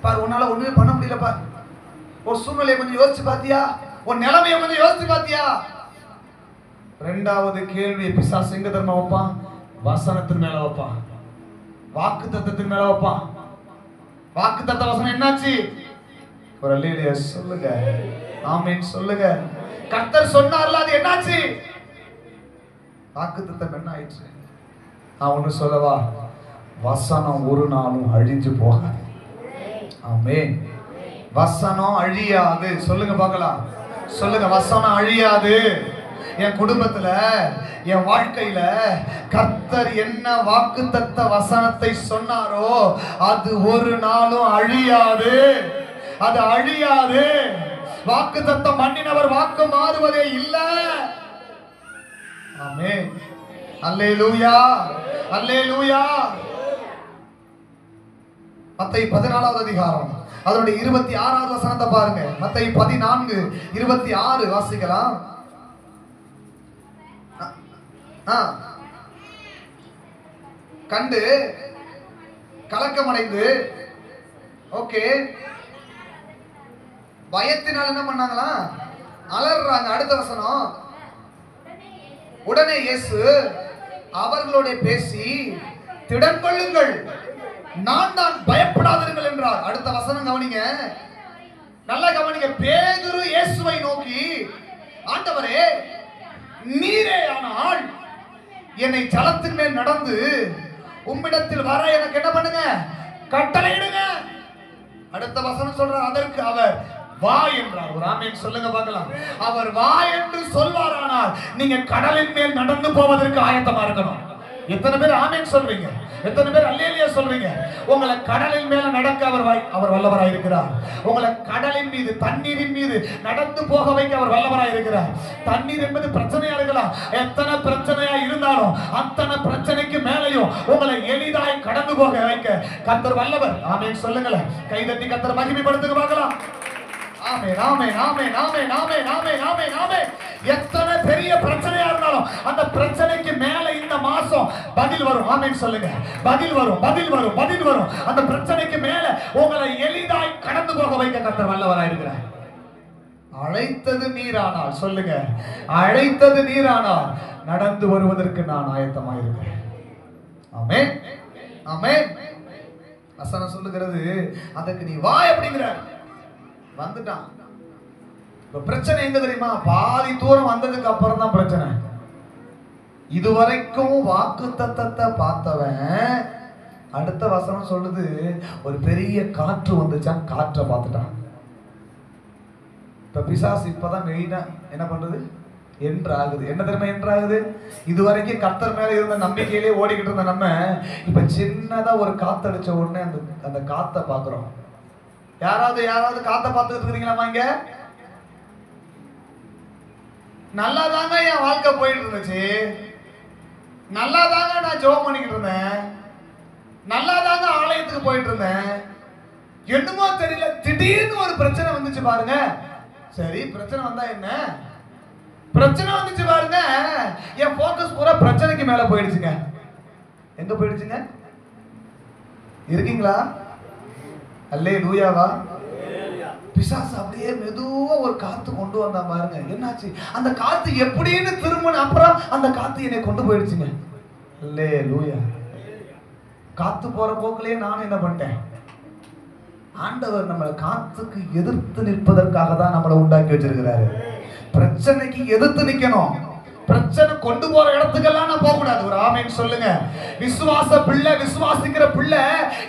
பாரு, உன்னால ஒண்ணுமே பண்ண முடியல பாரு. ஒரு சூழ்நிலையை கொஞ்சம் யோசிச்சு பாத்தியா? ஒரு நிலைமையை கொஞ்சம் யோசிச்சு பாத்தியா? இரண்டாவது கேள்வி பிசாசு எங்க தெரியுமா வைப்பான்? வசனத்தின் மேல வைப்பான், வாக்கு தத்தத்தின் மேல வைப்பான். வாக்கு தத்த வசனம் என்னாச்சு? ஒரு அல்லேலூயா சொல்லுங்க, ஆமென் சொல்லுங்க. கர்த்தர் சொன்னார்ல, அது என்னாச்சு? வாக்கு தத்தம் என்ன ஆயிடுச்சு? நான் ஒண்ணு சொல்லவா? வசனம் ஒரு நாளும் அழிஞ்சு போகாது. ஆமென். வசனம் அழியாது. சொல்லுங்க பார்க்கலாம், சொல்லுங்க, வசனம் அழியாது. என் குடும்பத்துல, என் வாழ்க்கையில கர்த்தர் என்ன வாக்குத்தத்த வசனத்தை சொன்னாரோ அது ஒரு நாளும் அழியாது, அது அழியாது. வாக்குத்தத்தம் பண்ணினவர் வாக்கு மாறுவதே இல்லை. ஆமென், அல்லேலூயா, அல்லேலூயா. மத்தேயு 14வது அதிகாரம் அதனுடைய 26வது வசனத்தை பாருங்க. மத்தேயு 14:26 வாசிக்கலாம். கண்டு கலக்கமடைந்து, ஓகே, பயத்தினால் என்ன பண்ணாங்களா? அலறாங்க. அடுத்த வசனம், உடனே இயேசு அவர்களோட பேசி, திடன் கொள்ளுங்கள், நான் தான், பயப்படாதீர்கள் என்றார். அடுத்த வசனம் கவனிங்க, நல்லா கவனிங்க. பேதுரு இயேசுவை நோக்கி, ஆண்டவரே, நீரே ஆனால் என்னை ஜலத்தின் மேல் நடந்து உம்மிடத்தில் வர எனக்கு என்ன பண்ணுங்க? கட்டளையிடுங்க. அடுத்த வசனம் சொல்றார், அதற்கு அவர் வா என்றார். ஒரு ஆமென் சொல்லுங்க பார்க்கலாம். அவர் வா என்று சொல்வாரானால் நீங்க கடலின் மேல் நடந்து போவதற்கு ஆயத்தமா இருக்கணும். எத்தனை பேர் ஆமென் சொல்வீங்க? எத்தனை பேர் அல்லேலூயா சொல்வீங்க? உங்களை கடலின் மேல நடக்க அவர் வல்லவராய் இருக்கிறார். உங்களை கடலின் மீது, தண்ணீரின் மீது நடந்து போக வைக்க அவர் வல்லவராய் இருக்கிறார். தண்ணீர் என்பது பிரச்சனையா இருக்கலாம். எத்தனை பிரச்சனையா இருந்தாலும் அத்தனை பிரச்சனைக்கு மேலையும் உங்களை எளிதாய் கடந்து போக வைக்க கர்த்தர் வல்லவர். ஆமென் சொல்லுங்களேன். கைதட்டி கர்த்தர் மகிமைப்படுத்துங்க பார்க்கலாம். ஆமென், ஆமென், ஆமென், ஆமென், ஆமென், ஆமென், ஆமென், ஆமென். எத்தனை பெரிய பிரச்சனையா இருந்தாலும் அந்த பிரச்சனைக்கு மேல இந்த மாசம் பதில் வரும். ஆமென் சொல்லுங்க. பதில் வரும், பதில் வரும், பதில் வரும். அந்த பிரச்சனைக்கு மேல உங்களை எளிதாய் கடந்து போக வைக்க கர்த்தர் வல்லவராய் இருக்கிறார். அழைத்தது நீரானால், சொல்லுங்க, அழைத்தது நீரானால் நடந்து வருவதற்கு நான் ஆயத்தமாக இருக்கிறேன். ஆமென், ஆமென். வசனம் சொல்லுகிறது, அதற்கு நீ வா அப்படிங்கிற. வந்துட்டான். இப்ப பிரச்சனை எங்க தெரியுமா? பாதி தூரம் வந்ததுக்கு அப்புறம் தான் பிரச்சனை. இதுவரைக்கும் வாக்கு தத்தத்தை பார்த்தவன் அடுத்த வசனம் சொல்லுது, ஒரு பெரிய காற்று வந்துச்சான், காற்றை பார்த்துட்டான். இப்ப பிசாசு இப்பதான் மெயினா என்ன பண்றது? என்றாகுது. என்ன தெரியுமா என்றாகுது? இதுவரைக்கும் கர்த்தர் மேல இருந்த நம்பிக்கையிலே ஓடிக்கிட்டு இருந்த நம்ம இப்ப சின்னதா ஒரு காத்தடிச்ச உடனே அந்த காத்தை பாக்குறோம். யாராவது காத்த பார்த்துட்டு இருக்கீங்களா? இங்க நல்லாதாங்க என் வாழ்க்கை போயிட்டு இருந்துச்சு, நல்லாதாங்க நான் ஜெபம் பண்ணிக்கிட்டு இருந்தேன், நல்லாதாங்க ஆலயத்துக்கு போயிட்டு இருந்தேன், என்னமோ தெரியல திடீர்னு ஒரு பிரச்சனை வந்துச்சு பாருங்க. சரி, பிரச்சனை வந்தா என்ன? பிரச்சனை வந்துச்சு பாருங்க, என் போக்கஸ் பூரா பிரச்சனைக்கு மேல போயிடுச்சுங்க. எங்க போயிடுச்சுங்க? இருக்கீங்களா? அல்லேலூயாவா? பிசாசு அப்படியே மெதுவா ஒரு காத்து கொண்டு வந்தா பாருங்க. என்னாச்சு? அந்த காத்து எப்படின்னு திரும்பின அப்புறம் அந்த காத்து என்னை கொண்டு போயிடுச்சுங்க. அல்லேலூயா. காத்து போற போக்கிலேயே நான் என்ன பண்ணிட்டேன்? ஆண்டவர் நம்மளை காத்துக்கு எதிர்த்து நிற்பதற்காக தான் நம்மளை உண்டாக்கி வச்சிருக்கிறாரு. பிரச்சனைக்கு எதிர்த்து நிக்கணும். பிரச்சனை கொண்டு போற இடத்துக்கெல்லாம் நான் போக கூடாது. ஒரு ஆமென் சொல்லுங்க. விசுவாச பிள்ளை, விசுவாசிக்கிற பிள்ளை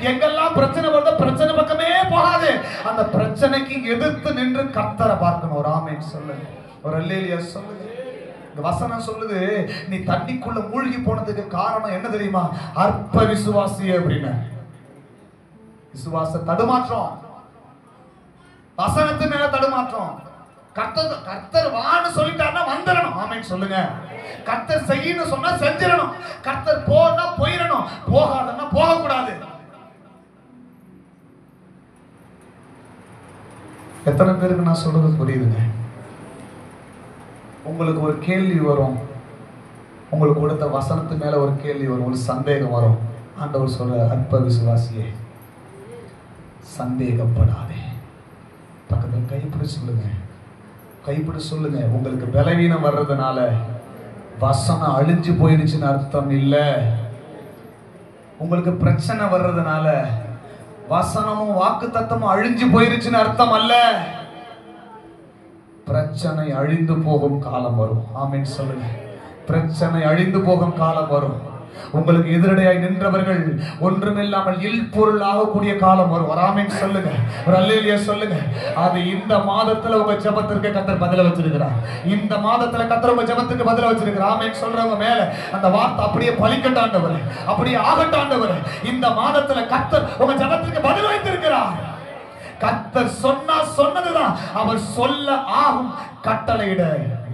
எங்கெல்லாம் பிரச்சனை வருதோ பிரச்சனை பக்கமே போகாது. அந்த பிரச்சனைக்கு எதிர்த்து நின்று கர்த்தரை பார்க்கணும். ஒரு ஆமென் சொல்லுங்க. ஒரு அல்லேலூயா சொல்லுங்க. இந்த வசனம் சொல்லுது, நீ தண்ணிக்குள்ள மூழ்கி போனதுக்கு காரணம் என்ன தெரியுமா? அற்ப விசுவாசி அப்படின்னு. விசுவாச தடுமாற்றம், வசனத்து மேல தடுமாற்றம். கர்த்தர் வான்னு சொல்லிட்டாருன்னா வந்துடணும். ஆமென் சொல்லுங்க. கர்த்தர் செய்யணும் சொன்னா செஞ்சிடணும். கர்த்தர் போனா போயிடணும், போகாதன்னா போக கூடாது. எத்தனை பேருக்கு நான் சொல்றது புரியுதுங்க? உங்களுக்கு ஒரு கேள்வி வரும், உங்களுக்கு கொடுத்த வசனத்து மேல ஒரு கேள்வி வரும், ஒரு சந்தேகம் வரும். ஆண்டவர் சொல்ற, அற்ப விசுவாசியே சந்தேகப்படாதே. பக்கத்தில் கைப்பிடி சொல்லுங்க, கைப்பிடி சொல்லுங்க. உங்களுக்கு பலவீனம் வர்றதுனால வசனம் அழிஞ்சு போயிடுச்சுன்னு அர்த்தம் இல்லை. உங்களுக்கு பிரச்சனை வர்றதுனால வசனமும் வாக்கு தத்தமும் அழிஞ்சு போயிருச்சுன்னு அர்த்தம் அல்ல. பிரச்சனை அழிந்து போகும் காலம் வரும். ஆமென் சொல்லுங்க. பிரச்சனை அழிந்து போகும் காலம் வரும். உங்களுக்கு எதிரடையாய் நின்றவர்கள் ஒன்றுமில்லாமல் இல்பொருள் ஆகக்கூடிய காலம் வரும். ஆமென் சொல்லுங்க. ஒரு அல்லேலூயா சொல்லுங்க. அது இந்த மாதத்துல உங்க ஜெபத்திற்கு கர்த்தர் பதில வச்சிருக்கிறார். இந்த மாதத்துல கர்த்தர் உங்க ஜெபத்துக்கு பதில வச்சிருக்கிறார். ஆமென் சொல்றவங்க மேல அந்த வார்த்தை அப்படியே பலிக்கட்டும் ஆண்டவரே, அப்படியே ஆகட்டும் ஆண்டவரே. இந்த மாதத்துல கர்த்தர் உங்க ஜெபத்துக்கு பதில் வைத்திருக்கிறார். கர்த்தர் சொன்னா சொன்னதுதான், அவர் சொல்ல ஆகும், கட்டளையிட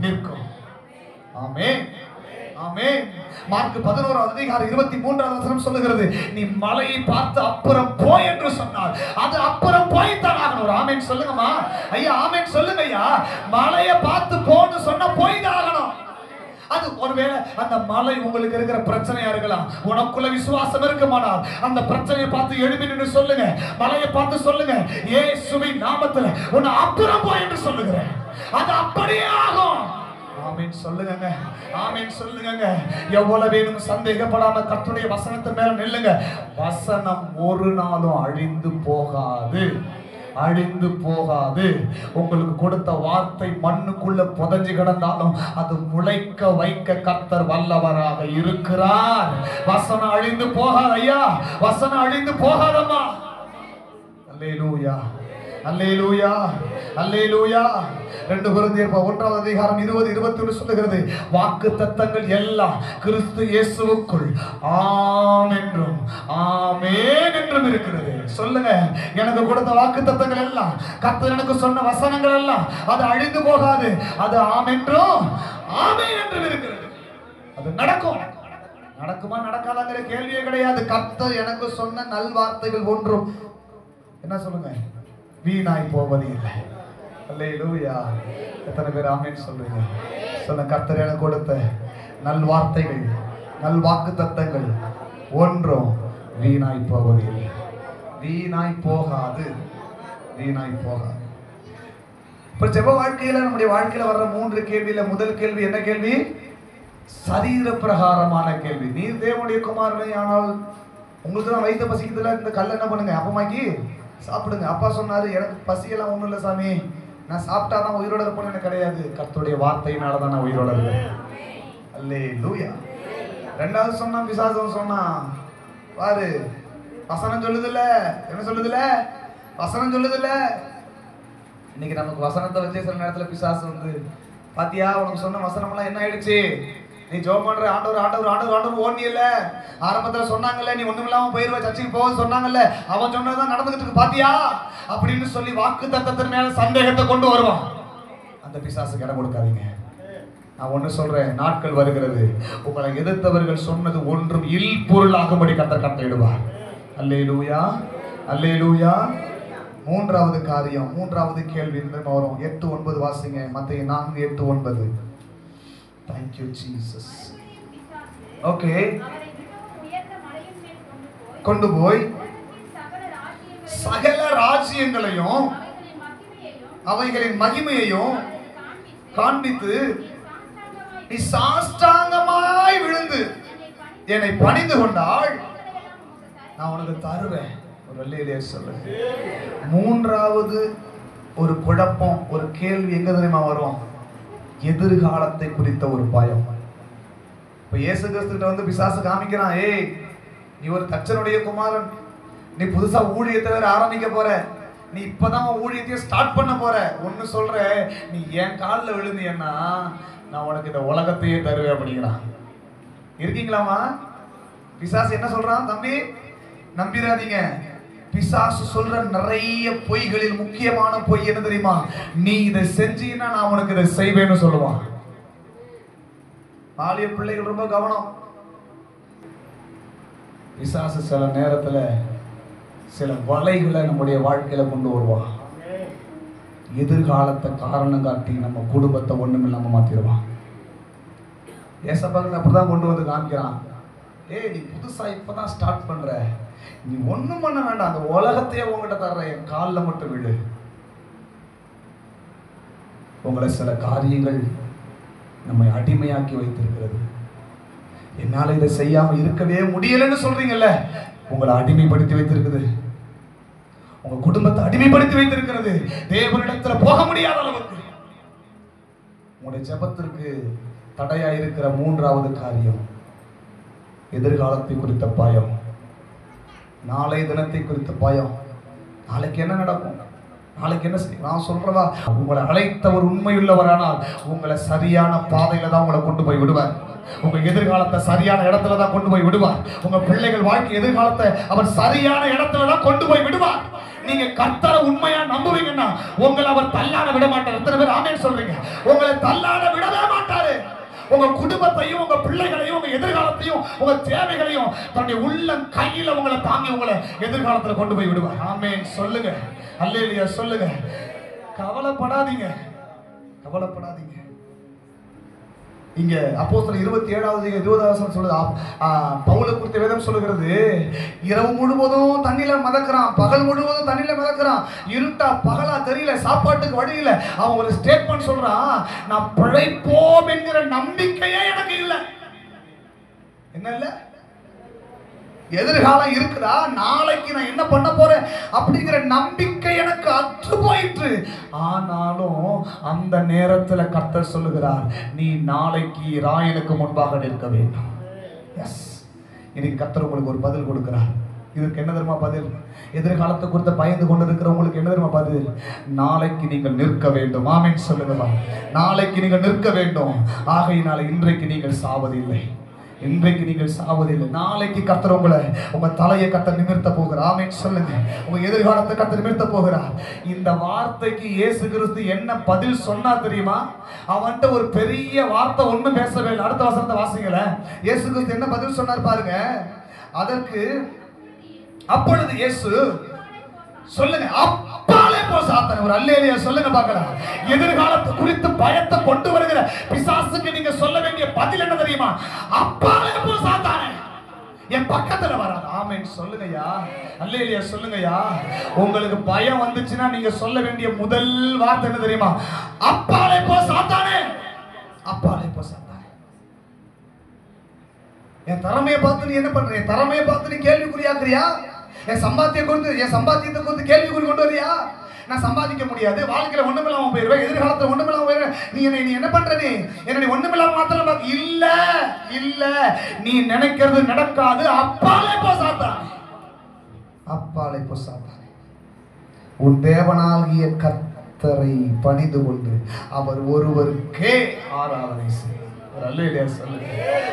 நிற்கும். ஆமென் ஆமென். மார்க் 11:23 சொல்லுகிறது, நீ மலையை பார்த்து அப்புறம் போய் என்று சொன்னார். அது அப்புறம் போய்தான் ஆகணும். ஒரு ஆமென் சொல்லுங்கம்மா. ஐயா ஆமென் சொல்லுங்க ஐயா. மலையை பார்த்து போன்னு சொன்னா போய் தான் ஆகணும். அது ஒருவேளை அந்த மலை உங்களுக்கு இருக்கிற பிரச்சனையா இருக்கலாம். உனக்குள்ள விசுவாசம் இருக்குமானால் அந்த பிரச்சனையை பார்த்து எழுப்பி நின்று சொல்லுங்க, மலையை பார்த்து சொல்லுங்க, இயேசுவின் நாமத்துல உன்னை அப்புறம் போய் என்று சொல்லுகிறேன். அது அப்படியே ஆகும். ஆமென் சொல்லுங்க. ஆமென் சொல்லுங்க. எவ்வளவு வேணும் சந்தேகப்படாம கர்த்தருடைய வசனத்தின் மேல நில்லுங்க. வசனம் ஒரு நாளும் அழிந்து போகாது, அழிந்து போகாது. உங்களுக்கு கொடுத்த வார்த்தை மண்ணுக்குள்ள புதைஞ்சு கிடந்தாலும் அது முளைக்க வைக்க கர்த்தர் வல்லவராக இருக்கிறார். வசனம் அழிந்து போகாது ஐயா, வசனம் அழிந்து போகாதம்மா. அல்லேலூயா அல்லேலூயா அல்லேலூயா. 2 கொரிந்தியர் 1:20-21 சொல்லுகிறது, வாக்கு தத்தங்கள் எல்லாம் கிறிஸ்து இயேசுவுக்குள் ஆம் என்றும் ஆமென் என்றும் இருக்கிறது. சொல்லுங்க, எனக்கு கொடுத்த வாக்கு தத்தங்கள் எல்லாம், கர்த்தர் எனக்கு சொன்ன வசனங்கள் எல்லாம் அது அழிந்து போகாது. அது ஆம் என்றும் ஆமென் என்றும் இருக்கிறது. அது நடக்கும். நடக்குமா நடக்காதாங்கிற கேள்வியே கிடையாது. கர்த்தர் எனக்கு சொன்ன நல்வார்த்தைகள் ஒன்றும் என்ன சொல்லுங்க வீணாய் போவது இல்லை. அல்லேலூயா. எத்தனை பேர் ஆமென் சொல்லுங்க? சொன்ன கர்த்தர் எனக்கு கொடுத்த நல்வார்த்தைகள், நல்வாக்கு தத்தங்கள் ஒன்றும் வீணாய் போவது இல்லை. வீணாய் போகாது, வீணாய் போகாது. இப்ப ஜெப வாழ்க்கையில, நம்முடைய வாழ்க்கையில வர்ற 3 கேள்வியில முதல் கேள்வி என்ன கேள்வி? சரீர பிரகாரமான கேள்வி. நீர் தேவனுடைய குமாரனே ஆனால் உங்களுக்கு தான் வயிற்று பசிக்குதுல, இந்த கல்ல என்ன பண்ணுங்க, அப்பமாக்கி சாப்பிடுங்க. அப்பா சொன்னாரு, எனக்கு பசியெல்லாம் ஒண்ணும் இல்லை சாமி, நான் சாப்பிட்டாதான் உயிரோட இருப்பேன்னு எனக்கு கிடையாது. கர்த்தருடைய வார்த்தையினால தான் நான் உயிரோட இருக்கேன். அல்லேலூயா. 2வது சொன்னா பிசாசம் சொன்னா பாரு, வசனம் சொல்லுதுல்ல. என்ன சொல்லுதுல்ல? வசனம் சொல்லுதுல்ல. இன்னைக்கு நமக்கு வசனத்தை வச்சே சில நேரத்துல பிசாசு வந்து, பாத்தியா உனக்கு சொன்ன வசனம் எல்லாம் என்ன ஆயிடுச்சு, நீ ஜெபம் பண்ற ஆண்டவர் ஆண்டவர் ஆண்டவர் ஆண்டவர் ஓடனியல்ல, ஆரம்பத்துல சொன்னாங்கல்ல நீ ஒண்ணுமில்லாம போயிருவ, சர்ச்சுக்கு போக சொன்னாங்கல்ல, அவன் சொன்னதான் நடந்துகிட்டு இருக்கு பாத்தியா அப்படின்னு சொல்லி வாக்கு தத்தத்தின் மேல சந்தேகத்தை கொண்டு வருவான். அந்த பிசாசுக்கு இடம் கொடுக்காதீங்க. நான் ஒண்ணு சொல்றேன், நாட்கள் வருகிறது உங்களை எதிர்த்தவர்கள் சொன்னது ஒன்றும் இல் பொருளாகும்படி கர்த்தர் கட்டளையிடுவார். அல்லேலூயா அல்லேலூயா. 3வது காரியம், 3வது கேள்வி வரும். 8:9 வாசிங்க. மத்தேயு 4:8-9. Thank you Jesus. ஓகே. கொண்டு போய் சகல ராஜ்யங்களையும் அவைகளின் மகிமையையும் காண்பித்து நீ சாஷ்டாங்கமாய் விழுந்து என்னை பணிந்து கொண்டால் நான் உனக்கு தருவேன். ஒரு அல்லேலூயா சொல்லுங்க. மூன்றாவது ஒரு குழப்பம், ஒரு கேள்வி எங்க தெரியுமா வரும்? எதிர்காலத்தை குறித்த ஒரு பயம். இப்ப இயேசு கிறிஸ்துகிட்ட வந்து பிசாசு காமிக்கிறான், ஏய் நீ ஒரு தச்சனுடைய குமாரன், நீ புதுசா ஊழியத்தை வேற ஆரம்பிக்க போற, நீ இப்பதான் ஊழியத்தையே ஸ்டார்ட் பண்ண போற, ஒன்னு சொல்ற, நீ என் காலில் விழுந்தீன்னா நான் உனக்கு இந்த உலகத்தையே தருவேன் அப்படிங்கிறான். இருக்கீங்களாமா? பிசாசு என்ன சொல்றான்? தம்பி நம்பிராதீங்க. பிசாசு சொல்ற நிறைய பொய்களில் முக்கியமான பொய் என்ன தெரியுமா? நீ இதை செஞ்சீன்னா நான் உனக்கு இதை செய்வேன்னு சொல்லுவான். பாலிய பிள்ளைகள் ரொம்ப கவனம். பிசாசு சில நேரத்துல சில வலைகளை நம்முடைய வாழ்க்கையில கொண்டு வருவான். எதிர்காலத்தை காரணம் காட்டி நம்ம குடும்பத்தை ஒண்ணும் இல்லாம மாத்திடுவான். ஏசப்பாக்கள் அப்படிதான் கொண்டு வந்து காமிக்கிறான். ஏய் நீ புதுசா இப்பதான் ஸ்டார்ட் பண்ற, நீ ஒண்ணும் பண்ண வேண்டாம், அந்த உலகத்தையே உங்ககிட்ட தர்ற, என் காலில் மட்டும் விழு. உங்களை சில காரியங்கள் நம்மை அடிமையாக்கி வைத்திருக்கிறது. என்னால இதை செய்யாம இருக்கவே முடியலன்னு சொல்றீங்கல்ல, உங்களை அடிமைப்படுத்தி வைத்திருக்குது. உங்க குடும்பத்தை அடிமைப்படுத்தி வைத்திருக்கிறது. தேவனிடத்துல போக முடியாத அளவுக்கு. உங்களுடைய ஜெபத்திற்கு தடையா இருக்கிற மூன்றாவது காரியம் எதிர்காலத்தை குறித்த பயம், நாளை தினத்தை குறித்த பயம். நாளைக்கு என்ன நடக்கும், நாளைக்கு என்ன செய்யும்? நான் சொல்றதா, உங்களை அழைத்தவர் உண்மையுள்ளவரானால் உங்களை சரியான பாதையில தான் உங்களை கொண்டு போய் விடுவார். உங்க எதிர்காலத்தை சரியான இடத்துல தான் கொண்டு போய் விடுவார். உங்க பிள்ளைகள் வாழ்க்கை எதிர்காலத்தை அவர் சரியான இடத்துல தான் கொண்டு போய் விடுவார். நீங்க கர்த்தரை உண்மையா நம்புவீங்கன்னா உங்களை அவர் தள்ளாட விட மாட்டார். எத்தனை பேர் ஆமென் சொல்றீங்க? உங்களை தள்ளாட விடவே மாட்டாரு. உங்க குடும்பத்தையும் உங்க பிள்ளைகளையும் உங்க எதிர்காலத்தையும் உங்க தேவைகளையும் தன்னுடைய உள்ள கையில உங்களை தாங்கி உங்களை எதிர்காலத்துல கொண்டு போய் விடுவார். ஆமென் சொல்லுங்க, அல்லேலூயா சொல்லுங்க. கவலைப்படாதீங்க, கவலைப்படாதீங்க. இங்க அப்போஸ்தலர் 27:20 சொல்லுது, பவுலை குறித்த வேதம் சொல்லுகிறது, இரவு முழுவதும் தண்ணியில மிதக்கிறான், பகல் முழுவதும் தண்ணியில மிதக்கிறான், இருட்டா பகலா தெரியல, சாப்பாட்டுக்கு வழி இல்லை. அவன் ஒரு ஸ்டேட்மெண்ட் சொல்றான், நான் பிழைப்போம் என்கிற நம்பிக்கையே எனக்கு இல்லை. என்ன இல்ல? எதிர்காலம் இருக்குதா, நாளைக்கு நான் என்ன பண்ண போறேன் அப்படிங்கிற நம்பிக்கை எனக்கு அற்று போயிற்று. ஆனாலும் அந்த நேரத்துல கர்த்தர் சொல்லுகிறார், நீ நாளைக்கு ராயனுக்கு முன்பாக நிற்க வேண்டும். எஸ், இன்னைக்கு கர்த்தர் உங்களுக்கு ஒரு பதில் கொடுக்கிறார். இதுக்கு என்ன தெரியுமா பதில்? எதிர்காலத்தை குறித்து பயந்து கொண்டு இருக்கிறவங்களுக்கு என்ன தெரியுமா பதில்? நாளைக்கு நீங்கள் நிற்க வேண்டும். ஆமென் சொல்லுங்க. நாளைக்கு நீங்கள் நிற்க வேண்டும். ஆகையினால இன்றைக்கு நீங்கள் சாவதில்லை, இன்றைக்கு நீங்கள் சாவதில்லை. நாளைக்கு கர்த்தர் உங்களை, உங்க தலையை கர்த்தர் நிமிர்த்த போகிறார். ஆமென் சொல்லுங்க. உங்க எதிர்காலத்தை கர்த்தர் நிமிர்த்த போகிறார். இந்த வார்த்தைக்கு இயேசு கிறிஸ்து என்ன பதில் சொன்னா தெரியுமா? அவன்கிட்ட ஒரு பெரிய வார்த்தை ஒண்ணும் பேசவே இல்லை. அடுத்த வசனத்தை வாசிங்கள. இயேசு கிறிஸ்து என்ன பதில் சொன்னார் பாருங்க. அதற்கு அப்பொழுது இயேசு, சொல்லுங்க, அப்பாலே போ சாத்தானே. ஒரு அல்லேலூயா சொல்லுங்க பார்க்கலாம். எதிர்காலத்தை குறித்து பயத்தை கொண்டு வருகிற பிசாசுக்கு நீங்க சொல்ல வேண்டிய பதில் என்ன தெரியுமா? அப்பாலே போ சாத்தானே, என் பக்கத்துல வராது. ஆமென் சொல்லுங்கய்யா, அல்லேலூயா சொல்லுங்கய்யா. உங்களுக்கு பயம் வந்துச்சுன்னா நீங்க சொல்ல வேண்டிய முதல் வார்த்தை என்ன தெரியுமா? அப்பாலே போ சாத்தானே, அப்பாலே போ சாத்தானே. என் திறமையை பார்த்து நீ என்ன பண்ற? என் திறமையை பார்த்து நீ கேள்விக்குறியாக்குறியா? என் சம்பாத்தியத்தை குறித்து கேள்விக்குறி கொண்டு வரியா? நான் சம்பாதிக்க முடியாது, வாழ்க்கையில ஒண்ணுமில்லாம போயிருவேன், எதிர்காலத்துல ஒண்ணுமில்லாம போயிருவேன், நீ என்ன பண்ற? நீ என்ன ஒண்ணுமில்லாம மாத்திரம் இல்ல இல்ல, நீ நினைக்கிறது நடக்காது. அப்பாலே போ சாத்தானே, அப்பாலே போ சாத்தானே. உன் தேவனாகிய கர்த்தரை பணிந்து கொண்டு அவர் ஒருவருக்கே ஆராதனை செய்.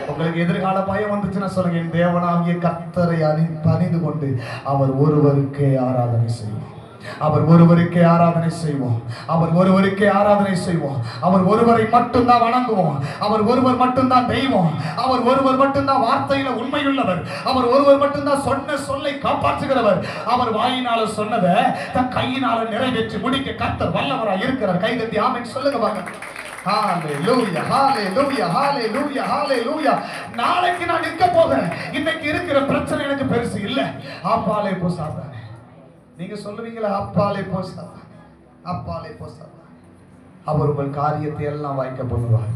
உங்களுக்கு எதிர்கால பயம் வந்துச்சுன்னா சொல்லுங்க, என் தேவனாகிய கர்த்தரை பணிந்து கொண்டு அவர் ஒருவருக்கே ஆராதனை செய்வோம். அவர் ஒருவருக்கே ஆராதனை செய்வோம். அவர் ஒருவருக்கே ஆராதனை செய்வோம். அவர் ஒருவரை மட்டும்தான் வணங்குவோம். அவர் ஒருவர் மட்டும்தான் தெய்வம். அவர் ஒருவர் மட்டும்தான் வார்த்தையில உண்மையுள்ளவர். அவர் ஒருவர் மட்டும்தான் சொன்ன சொல்லை காப்பாற்றுகிறவர். அவர் வாயினால சொன்னதை தன் கையினால நிறைவேற்றி முடிக்க கர்த்தர் வல்லவராய் இருக்கிறார். கைதட்டி ஆமென் சொல்லுங்க பாருங்க. ஹalleluya ஹalleluya ஹalleluya ஹalleluya. நாளைக்கு நான் நிற்க போகிறேன், இன்னைக்கு இருக்கிற பிரச்சனை எனக்கு பெருசு இல்ல. அப்பாலே போ சாத்தானே. நீங்க சொல்லுவீங்களா? அப்பாலே போ சாத்தானே. அப்பாலே போ. அவர் உங்கள் காரியத்தை எல்லாம் வாய்க்க பண்ணுவார்.